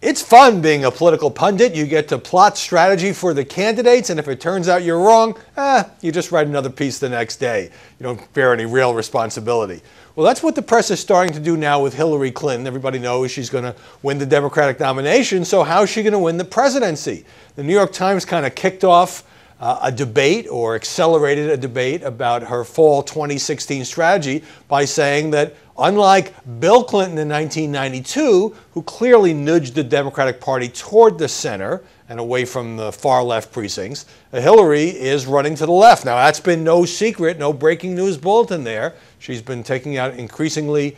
It's fun being a political pundit. You get to plot strategy for the candidates, and if it turns out you're wrong, you just write another piece the next day. You don't bear any real responsibility. Well, that's what the press is starting to do now with Hillary Clinton. Everybody knows she's going to win the Democratic nomination, so how is she going to win the presidency? The New York Times kind of kicked off a debate or accelerated a debate about her fall 2016 strategy by saying that unlike Bill Clinton in 1992, who clearly nudged the Democratic Party toward the center and away from the far left precincts, Hillary is running to the left. Now, that's been no secret, no breaking news bulletin there. She's been taking out increasingly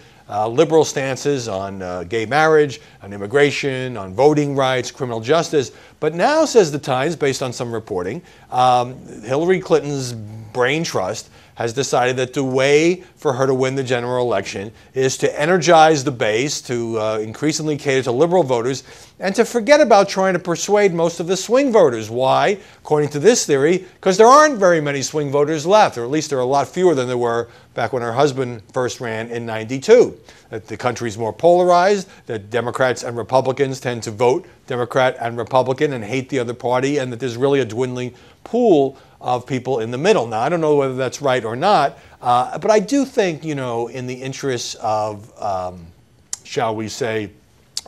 liberal stances on gay marriage, on immigration, on voting rights, criminal justice. But now, says the Times, based on some reporting, Hillary Clinton's brain trust has decided that the way for her to win the general election is to energize the base, to increasingly cater to liberal voters, and to forget about trying to persuade most of the swing voters. Why? According to this theory, because there aren't very many swing voters left, or at least there are a lot fewer than there were back when her husband first ran in '92. That the country's more polarized, that Democrats and Republicans tend to vote Democrat and Republican and hate the other party, and that there's really a dwindling pool of people in the middle. Now, I don't know whether that's right or not, but I do think, you know, in the interests of, shall we say,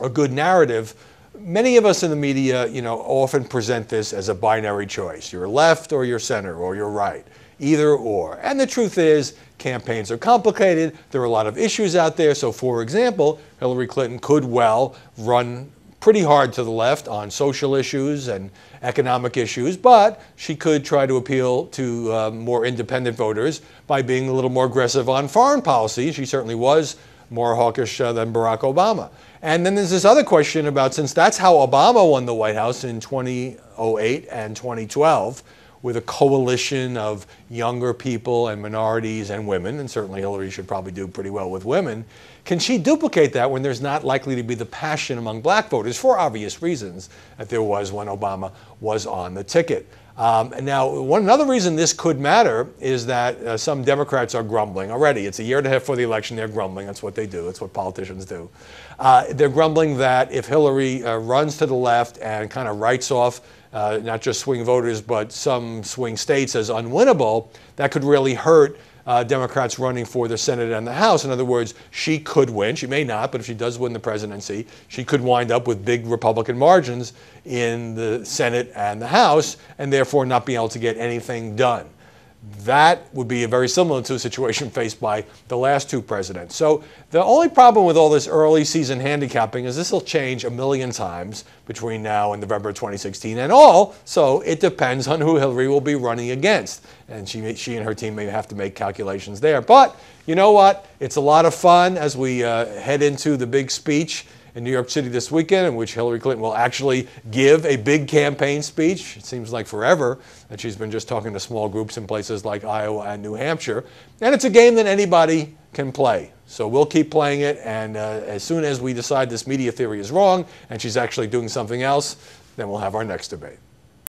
a good narrative, many of us in the media, you know, often present this as a binary choice. You're left or you're center or you're right, either or. And the truth is, campaigns are complicated. There are a lot of issues out there. So, for example, Hillary Clinton could well run pretty hard to the left on social issues and economic issues, but she could try to appeal to more independent voters by being a little more aggressive on foreign policy. She certainly was more hawkish than Barack Obama. And then there's this other question about, since that's how Obama won the White House in 2008 and 2012, with a coalition of younger people and minorities and women, and certainly Hillary should probably do pretty well with women, can she duplicate that when there's not likely to be the passion among black voters, for obvious reasons, that there was when Obama was on the ticket? And now, another reason this could matter is that some Democrats are grumbling already. It's a year and a half before the election. They're grumbling. That's what they do. That's what politicians do. They're grumbling that if Hillary runs to the left and kind of writes off not just swing voters, but some swing states as unwinnable, that could really hurt Democrats running for the Senate and the House. In other words, she could win. She may not, but if she does win the presidency, she could wind up with big Republican margins in the Senate and the House, and therefore not be able to get anything done. That would be very similar to a situation faced by the last two presidents. So the only problem with all this early season handicapping is this will change a million times between now and November 2016. And so it depends on who Hillary will be running against. And she and her team may have to make calculations there. But you know what? It's a lot of fun as we head into the big speech in New York City this weekend, in which Hillary Clinton will actually give a big campaign speech. It seems like forever that she's been just talking to small groups in places like Iowa and New Hampshire. And it's a game that anybody can play. So we'll keep playing it, and as soon as we decide this media theory is wrong and she's actually doing something else, then we'll have our next debate.